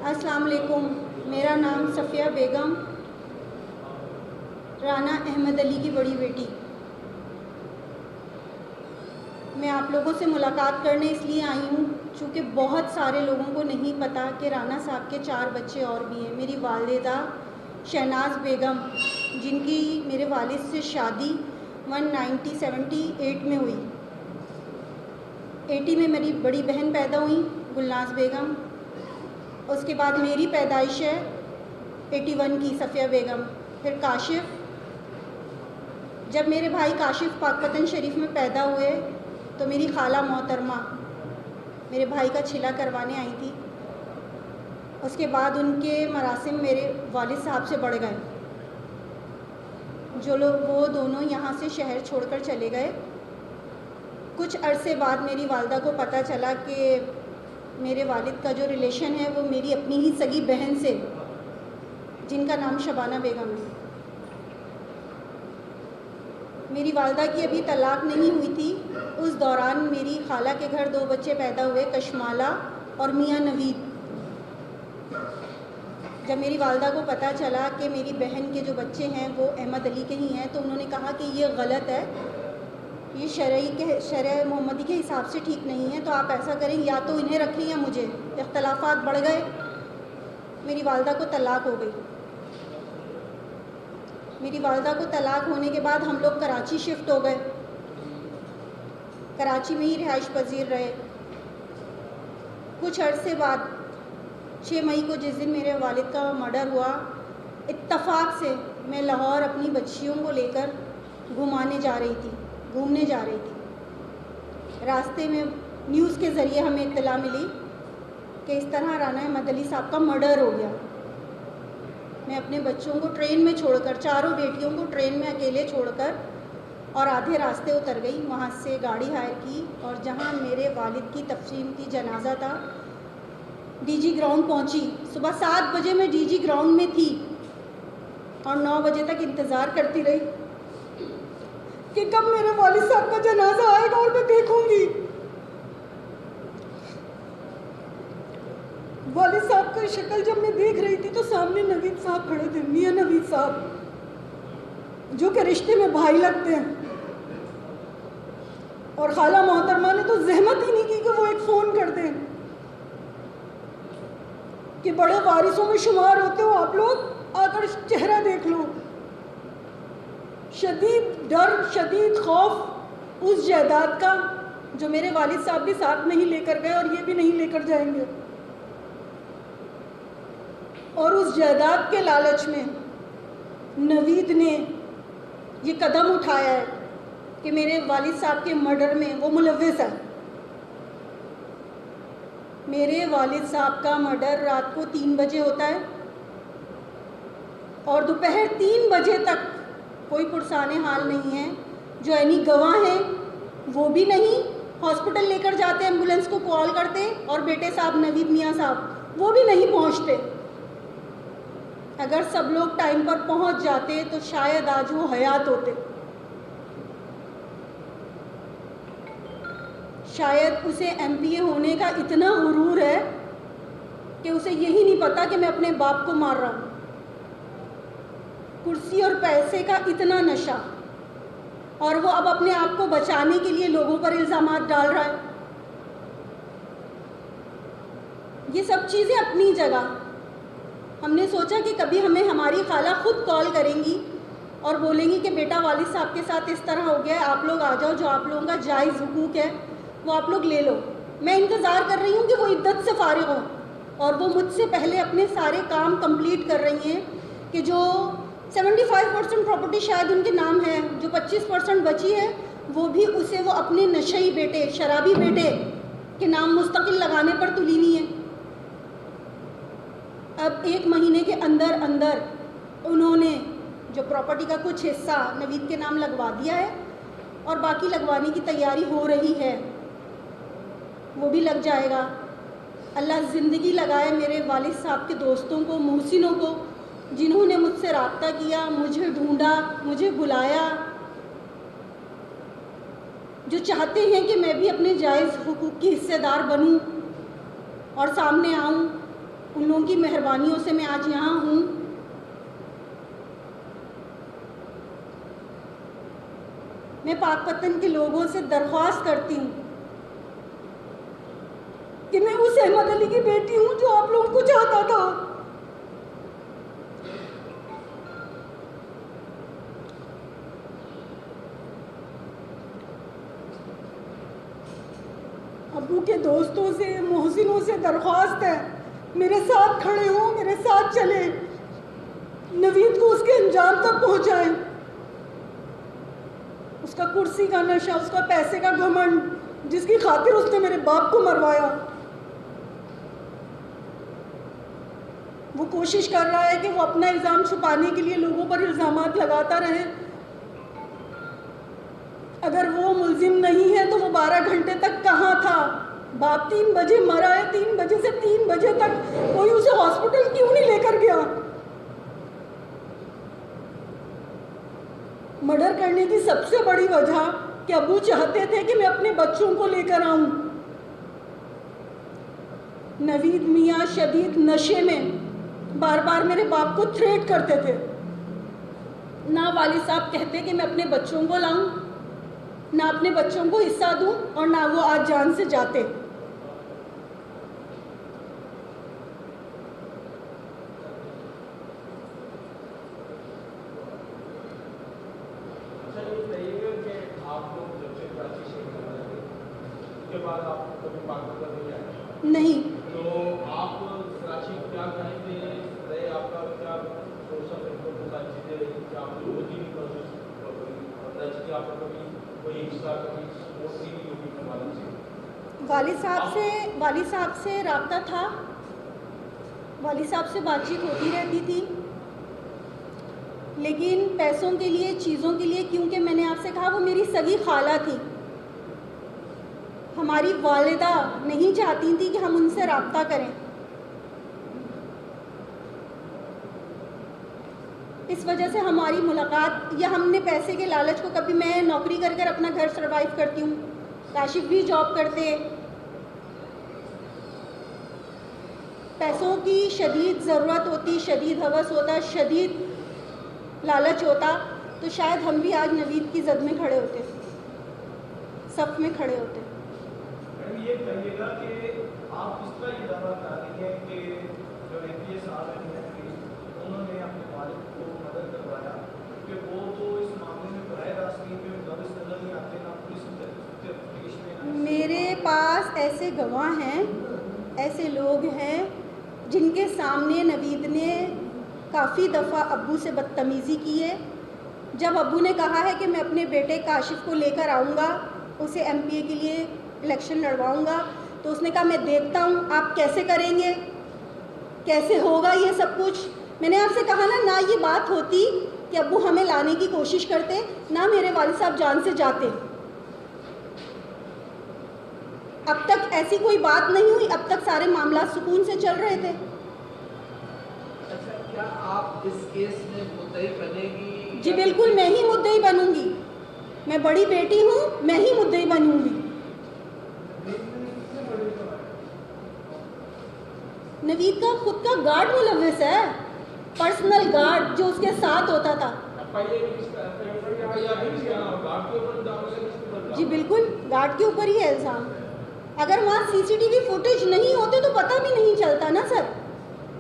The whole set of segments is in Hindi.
अस्सलाम वालेकुम। मेरा नाम सफ़िया बेगम, राना अहमद अली की बड़ी बेटी। मैं आप लोगों से मुलाकात करने इसलिए आई हूँ चूँकि बहुत सारे लोगों को नहीं पता कि राना साहब के 4 बच्चे और भी हैं। मेरी वालिदा शहनाज बेगम, जिनकी मेरे वालिद से शादी 1978 में हुई। 80 में मेरी बड़ी बहन पैदा हुई गुलनाज बेगम। उसके बाद मेरी पैदाइश है 81 की, सफ़िया बेगम। फिर काशिफ, जब मेरे भाई काशिफ पाकपतन शरीफ में पैदा हुए तो मेरी खाला मोहतरमा मेरे भाई का छिला करवाने आई थी। उसके बाद उनके मरासिम मेरे वालिद साहब से बढ़ गए। जो लोग वो दोनों यहाँ से शहर छोड़कर चले गए। कुछ अरसे बाद मेरी वालदा को पता चला कि मेरे वालिद का जो रिलेशन है वो मेरी अपनी ही सगी बहन से, जिनका नाम शबाना बेगम है। मेरी वालदा की अभी तलाक नहीं हुई थी। उस दौरान मेरी खाला के घर 2 बच्चे पैदा हुए, कशमाला और मियाँ नवीद। जब मेरी वालदा को पता चला कि मेरी बहन के जो बच्चे हैं वो अहमद अली के ही हैं, तो उन्होंने कहा कि ये गलत है, ये शरय मोहम्मदी के हिसाब से ठीक नहीं है, तो आप ऐसा करें या तो इन्हें रखें या मुझे। इख्तलाफात बढ़ गए, मेरी वालदा को तलाक हो गई। मेरी वालदा को तलाक होने के बाद हम लोग कराची शिफ्ट हो गए। कराची में ही रिहाइश पजीर रहे। कुछ अरसे बाद 6 मई को, जिस दिन मेरे वालिद का मर्डर हुआ, इत्तफाक से मैं लाहौर अपनी बच्चियों को लेकर घूमने जा रही थी। रास्ते में न्यूज़ के ज़रिए हमें इत्तला मिली कि इस तरह राना अहमद अली साहब का मर्डर हो गया। मैं अपने बच्चों को ट्रेन में छोड़कर, चारों बेटियों को ट्रेन में अकेले छोड़कर और आधे रास्ते उतर गई। वहाँ से गाड़ी हायर की और जहाँ मेरे वालिद की तफसीम की जनाजा था, डीजी ग्राउंड पहुँची। सुबह 7 बजे मैं डीजी ग्राउंड में थी और 9 बजे तक इंतज़ार करती रही कि कब मेरे वालिद साहब का जनाजा आएगा और मैं देखूंगी। वालिद साहब की शक्ल जब मैं देख रही थी तो सामने नवीद साहब खड़े थे, मियाँ नवीद साहब, जो कि रिश्ते में भाई लगते हैं। और खाला मोहतरमा ने तो जहमत ही नहीं की कि वो एक फ़ोन कर दें कि बड़े वारिसों में शुमार होते हो आप लोग, आकर चेहरा देख लो। शदीद डर, शदीद खौफ उस जायदाद का जो मेरे वालिद साहब भी साथ नहीं लेकर गए और ये भी नहीं लेकर जाएंगे। और उस जायदाद के लालच में नवीद ने ये कदम उठाया है कि मेरे वालिद साहब के मर्डर में वो मुलव्विस है। मेरे वालिद साहब का मर्डर रात को 3 बजे होता है और दोपहर 3 बजे तक कोई पुरसाने हाल नहीं है। जो ऐनी गवाह हैं वो भी नहीं, हॉस्पिटल लेकर जाते, एम्बुलेंस को कॉल करते, और बेटे साहब नवीद मियाँ साहब वो भी नहीं पहुँचते। अगर सब लोग टाइम पर पहुँच जाते तो शायद आज वो हयात होते। शायद उसे एमपीए होने का इतना गुरूर है कि उसे यही नहीं पता कि मैं अपने बाप को मार रहा हूँ। कुर्सी और पैसे का इतना नशा, और वो अब अपने आप को बचाने के लिए लोगों पर इल्ज़ामात डाल रहा है। ये सब चीज़ें अपनी जगह। हमने सोचा कि कभी हमें हमारी खाला खुद कॉल करेंगी और बोलेंगी कि बेटा वालिद साहब के साथ इस तरह हो गया है, आप लोग आ जाओ, जो आप लोगों का जायज़ हुकूक है वो आप लोग ले लो। मैं इंतज़ार कर रही हूँ कि वो इद्दत से फारिग हो, और वो मुझसे पहले अपने सारे काम कंप्लीट कर रही हैं कि जो 75% प्रॉपर्टी शायद उनके नाम है, जो 25% बची है वो भी उसे वो अपने नशई बेटे, शराबी बेटे के नाम मुस्तकिल लगाने पर तुली हुई है। अब 1 महीने के अंदर अंदर उन्होंने जो प्रॉपर्टी का कुछ हिस्सा नवीद के नाम लगवा दिया है और बाकी लगवाने की तैयारी हो रही है, वो भी लग जाएगा। अल्लाह ज़िंदगी लगाए मेरे वालिद साहब के दोस्तों को, मोहसिनों को, जिन्होंने मुझसे रब्ता किया, मुझे ढूंढा, मुझे बुलाया। जो चाहते हैं कि मैं भी अपने जायज़ हुकूक की हिस्सेदार बनूं और सामने आऊं, उन लोगों की मेहरबानियों से मैं आज यहाँ हूँ। मैं पाकपतन के लोगों से दरख्वास्त करती हूँ कि मैं उस अहमद अली की बेटी हूँ जो आप लोगों को चाहता था। अबू के दोस्तों से, मोहसिनों से दरख्वास्त है, मेरे साथ खड़े हों, मेरे साथ चले, नवीद को उसके अंजाम तक पहुँचाएं। उसका कुर्सी का नशा, उसका पैसे का घमंड, जिसकी खातिर उसने मेरे बाप को मरवाया, वो कोशिश कर रहा है कि वो अपना इल्ज़ाम छुपाने के लिए लोगों पर इल्ज़ामात लगाता रहे। अगर वो मुल्जिम नहीं है तो वो 12 घंटे तक कहाँ था? बाप 3 बजे मरा है, 3 बजे से 3 बजे तक कोई उसे हॉस्पिटल क्यों नहीं लेकर गया? मर्डर करने की सबसे बड़ी वजह कि अबू चाहते थे कि मैं अपने बच्चों को लेकर आऊं। नवीद मियाँ शदीद नशे में बार बार मेरे बाप को थ्रेट करते थे। ना वालिद साहब कहते कि मैं अपने बच्चों को लाऊं, ना अपने बच्चों को हिस्सा दूं, और ना वो आज जान से जाते। नहीं, तो आप कराची क्या कहेंगे? आपका क्या सोशल चीज़ें आप होती नहीं प्रोसेस आपका कभी कोई हिस्सा कभी सपोर्ट नहीं होगी? वालिद साहब से राब्ता था, वालिद साहब से बातचीत होती रहती थी, लेकिन पैसों के लिए, चीज़ों के लिए, क्योंकि मैंने आपसे कहा वो मेरी सगी खाला थी, हमारी वालिदा नहीं चाहती थी कि हम उनसे राब्ता करें। इस वजह से हमारी मुलाकात, या हमने पैसे के लालच को, कभी मैं नौकरी कर कर अपना घर सरवाइव करती हूँ, काशिफ भी जॉब करते, पैसों की शदीद ज़रूरत होती, शदीद हवस होता, शदीद लालच होता, तो शायद हम भी आज नवीद की जद में खड़े होते, सफ में खड़े होते। ये कहिएगा कि आप किस तरह ये दावा कर रही हैं कि जो एमपीए साहब हैं उन्होंने अपने वालिद को मदद करवाया, कि वो तो इस मामले में बराह रास्त नहीं पे दबिश नजर नहीं आते, ना पुलिस में। मेरे पास ऐसे गवाह हैं, ऐसे लोग हैं जिनके सामने नवीद ने काफ़ी दफ़ा अब्बू से बदतमीज़ी की है। जब अब्बू ने कहा है कि मैं अपने बेटे काशिफ को लेकर आऊँगा, उसे एमपीए के लिए इलेक्शन लड़वाऊंगा, तो उसने कहा मैं देखता हूँ आप कैसे करेंगे, कैसे होगा ये सब कुछ। मैंने आपसे कहा ना ये बात होती कि अब्बू हमें लाने की कोशिश करते, ना मेरे वालिद साहब जान से जाते। अब तक ऐसी कोई बात नहीं हुई, अब तक सारे मामला सुकून से चल रहे थे। अच्छा, क्या आप इस केस में मुद्दई बनेगी? जी बिल्कुल, मैं ही मुद्दई बनूंगी, मैं बड़ी बेटी हूँ, मैं ही मुद्दई बनूंगी। नवीद का खुद का गार्ड मुलविस है, पर्सनल गार्ड जो उसके साथ होता था। जी बिल्कुल, गार्ड के ऊपर ही है इल्ज़ाम। अगर वहाँ सीसीटीवी फुटेज नहीं होते तो पता भी नहीं चलता ना सर,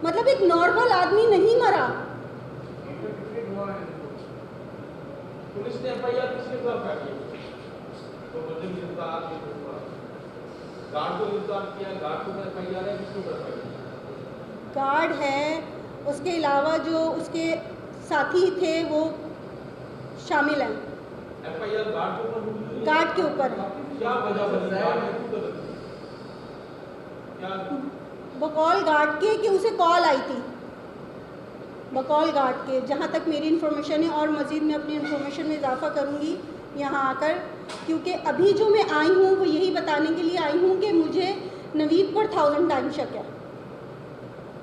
मतलब एक नॉर्मल आदमी नहीं मरा। पुलिस ने एफआईआर किसके खिलाफ की? तो मुझे गार्ड को गिरफ्तार किया, गार्ड को एफआईआर है, किसको गिरफ्तार किया? गार्ड है, उसके अलावा जो उसके साथी थे वो शामिल हैं। एफआईआर गार्ड के ऊपर है। क्या वजह बनी? बकौल गार्ड के कि उसे कॉल आई थी, बकौल गार्ड के, जहाँ तक मेरी इन्फॉर्मेशन है, और मज़ीद मैं अपनी इन्फॉर्मेशन में इजाफा करूँगी यहाँ आकर, क्योंकि अभी जो मैं आई हूँ वो यही बताने के लिए आई हूँ कि मुझे नवीद पर 1000 टाइम शक है।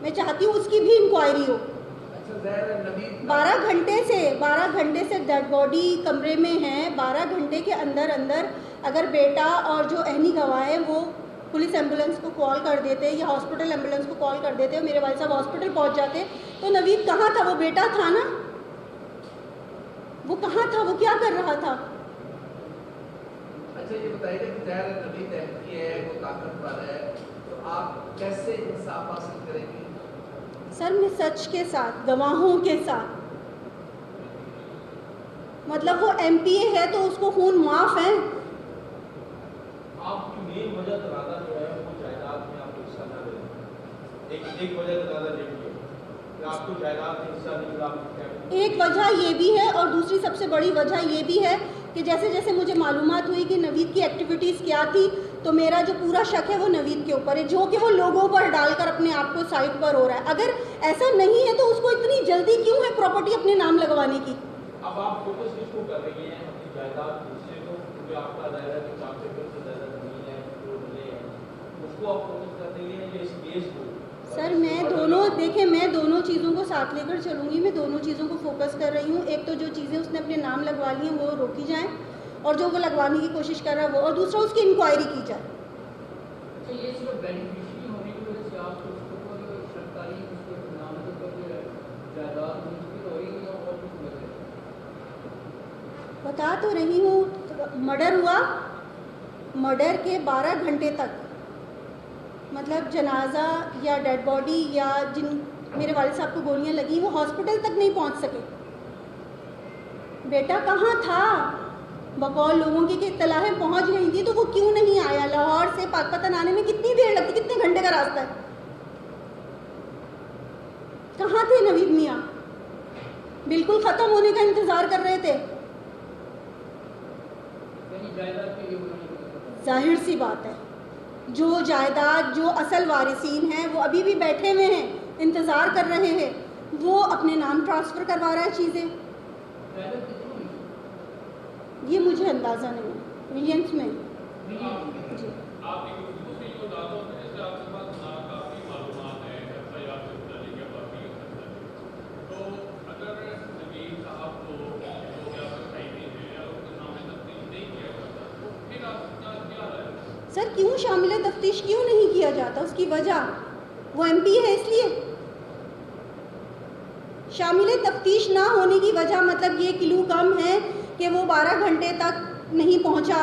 मैं चाहती हूँ उसकी भी इंक्वायरी हो। 12 घंटे से डेड बॉडी कमरे में है, 12 घंटे के अंदर अंदर अगर बेटा और जो अहनी गवाह है वो पुलिस एम्बुलेंस को कॉल कर देते या हॉस्पिटल एम्बुलेंस को कॉल कर देते और मेरे वालिद साहब हॉस्पिटल पहुंच जाते, तो नवीद कहाँ था? वो बेटा था ना, वो कहाँ था? वो क्या कर रहा था? अच्छा ये बताइए कि ज़ाहिर है नवीद एमपी है, वो ताकतवर है, तो आप कैसे इंसाफ हासिल करेंगी? सर मैं सच के साथ, गवाहों के साथ, मतलब वो एमपीए है तो उसको खून माफ है। आपकी मेन वजह तनाज़ा जो है वो जायदाद में आपको हिस्सा ना मिले, एक वजह तनाज़ा ये भी है कि आपको जायदाद में हिस्सा नहीं मिला। एक वजह ये भी है और दूसरी सबसे बड़ी वजह ये भी है कि जैसे जैसे मुझे मालूमात हुई कि नवीद की एक्टिविटीज़ क्या थी, तो मेरा जो पूरा शक है वो नवीद के ऊपर है, जो कि वो लोगों पर डालकर अपने आप को साइड पर हो रहा है। अगर ऐसा नहीं है तो उसको इतनी जल्दी क्यों है प्रॉपर्टी अपने नाम लगवाने की? अब आप फोकस किसको कर रही हैं? अपनी जायदाद हिस्से को, क्योंकि आपका दायरा के 4 एकड़ से ज़्यादा ज़मीन है जो मिले हैं, उसको आप फोकस कर रही हैं या इस केस को? सर मैं दोनों, देखिए मैं दोनों चीज़ों को साथ लेकर चलूँगी, मैं दोनों चीज़ों को फोकस कर रही हूँ। एक तो जो चीज़ें उसने अपने नाम लगवा ली हैं वो रोकी जाएँ और जो वो लगवाने की कोशिश कर रहा है वो, और दूसरा उसकी इंक्वायरी की जाए। अच्छा ये सिर्फ बेनिफिशियरी होने की वजह से आप उसको सरकारी उसके नाम के ऊपर जायदाद मुंतकिल हो रही है और कुछ वजह? बता तो रही हूँ, मर्डर हुआ, मर्डर के 12 घंटे तक, मतलब जनाजा या डेड बॉडी या जिन मेरे वालिद साहब को गोलियां लगी वो हॉस्पिटल तक नहीं पहुंच सके। बेटा कहाँ था? बकौल लोगों की इत्तलाहें पहुंच गई थी तो वो क्यों नहीं आया? लाहौर से पाकपतन आने में कितनी देर लगती, कितने घंटे का रास्ता है? कहाँ थे नवीद मियाँ? बिल्कुल ख़त्म होने का इंतज़ार कर रहे थे। यानी जायदाद के लिए उन्होंने जाहिर सी बात है, जो जायदाद, जो असल वारिसीन हैं वो अभी भी बैठे हुए हैं, इंतज़ार कर रहे हैं, वो अपने नाम ट्रांसफ़र करवा रहा है चीज़ें। जायदाद कितनी हुई? ये मुझे अंदाज़ा नहीं है, मिलियंस में जी। आपकी गुफ्तगू से ये बता दो कि जैसे आपके पास ना काफ़ी मालूमात है एफआईआर से मुतालिक या बाकी से मुतालिक, तो अगर नवीद साहब को जो कि आप बताइए हैं या उसके सामने तफ्तीश नहीं किया जाता तो फिर आपका क्या राय है? सर क्यों शामिल तफ्तीश क्यों नहीं किया जाता? उसकी वजह, वो एमपी है इसलिए। शामिल तफ्तीश ना होने की वजह मतलब ये क्लू कम है कि वो 12 घंटे तक नहीं पहुंचा,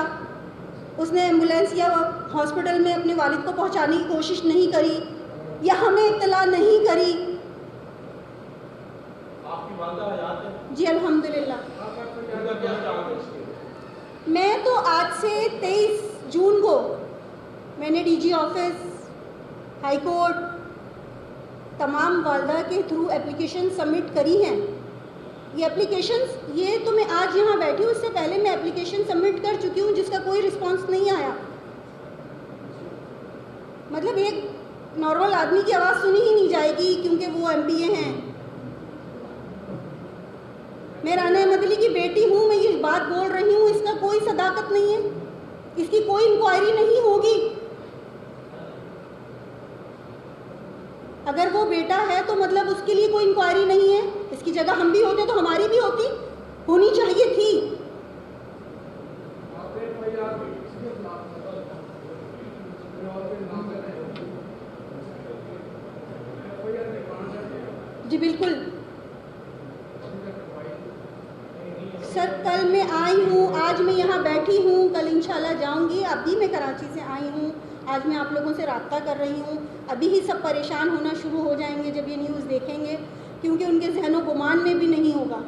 उसने एम्बुलेंस या हॉस्पिटल में अपने वालिद को पहुंचाने की कोशिश नहीं करी या हमें इत्तला नहीं करी। आपकी वालदा हयात है? जी अल्हम्दुलिल्लाह। उनका क्या चार्ज है इसके? मैं तो आज से 23 जून को मैंने डीजी ऑफिस, हाई कोर्ट, तमाम वालदा के थ्रू एप्लीकेशन सबमिट करी हैं। ये एप्लीकेशंस, ये तो मैं आज यहाँ बैठी हूँ, इससे पहले मैं एप्लीकेशन सबमिट कर चुकी हूँ जिसका कोई रिस्पांस नहीं आया। मतलब एक नॉर्मल आदमी की आवाज़ सुनी ही नहीं जाएगी क्योंकि वो एमपीए हैं। मैं राना अहमद अली की बेटी हूँ, मैं ये बात बोल रही हूँ, इसका कोई सदाकत नहीं है, इसकी कोई इंक्वायरी नहीं होगी। अगर वो बेटा है तो मतलब उसके लिए कोई इंक्वायरी नहीं है। इसकी जगह हम भी होते तो हमारी भी होनी चाहिए थी। जी बिल्कुल सर, कल मैं आई हूँ, आज मैं यहाँ बैठी हूँ, कल इंशाल्लाह जाऊँगी। अभी मैं कराची से आई हूँ, आज मैं आप लोगों से रब्ता कर रही हूँ। अभी ही सब परेशान होना शुरू हो जाएंगे जब ये न्यूज़ देखेंगे, क्योंकि उनके जहनो गुमान में भी नहीं होगा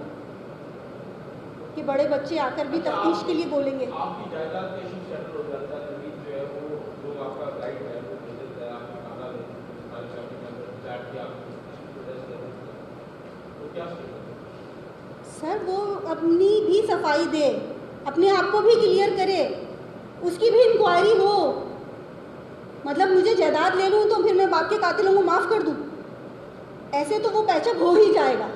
कि बड़े बच्चे आकर भी तफ्तीश के लिए बोलेंगे। आपकी जायदाद का इशू सेटल हो जाता है, नवीद जो है वो जो आपका गाइड है वो दे देता है, आपका खाना दे फ्लैट की आप तो क्या सर वो अपनी भी सफाई दे, अपने आप को भी क्लियर करे, उसकी भी इंक्वायरी हो। मतलब मुझे जायदाद ले लूँ तो फिर मैं बाप के कातिलों को माफ़ कर दूँ? ऐसे तो वो पैचअप हो ही जाएगा,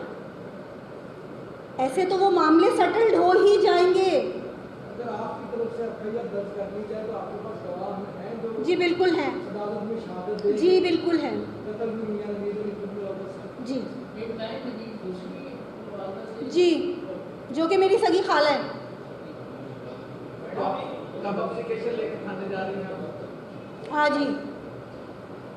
ऐसे तो वो मामले सेटल्ड हो ही जाएंगे। अगर आपकी तरफ से एफआईआर दर्ज करनी जाए तो आपके पास गवाह हैं जो? जी बिल्कुल हैं। अदालत में शहादत दे? जी बिल्कुल हैं। कत्ल में मियां नवीद अली की वापस? जी ये बताएं कि दूसरी वालदा से जी, जो कि मेरी सगी खाला है। कब एप्लीकेशन लेकर थाने जा रही हैं आप? हाँ जी।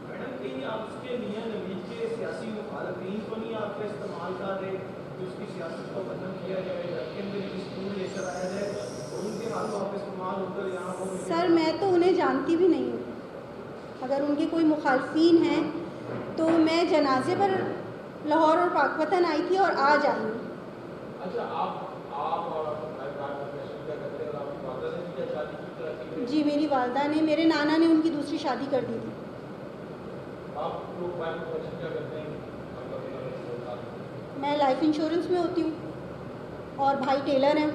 मैडम कहीं आपके मियां नवीद के सियासी मुखालफिन को नहीं आपका इस्तेमाल कर रहे कि उसकी सियासत को बदनाम किया जाए, लड़के अंदर एक स्कूल लेकर आया जाए और उनके हाथों आप इस्तेमाल होकर यहाँ वो सर मैं तो उन्हें जानती भी नहीं हूँ। अगर उनके कोई मुखालफिन हैं तो मैं जनाजे पर लाहौर और पाकपतन आई थी और आज आई हूँ। अच्छा, आप और आपके भाई प्रोफेशन क्या करते हैं और आपकी वादा ने भी क्या शादी की तरह की? जी मेरी वालदा ने, मेरे नाना ने उनकी दूसरी शादी कर दी थी। आप लोग भाई प्रोफेशन क्या करते हैं? आपका बेटा है। मैं लाइफ इंश्योरेंस में होती हूँ और भाई टेलर हैं।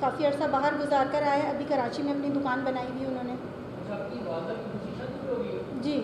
काफ़ी अर्सा बाहर गुजार कर आए, अभी कराची में अपनी दुकान बनाई हुई उन्होंने। अच्छा, आपकी वादा की दूसरी शादी भी होगी? जी।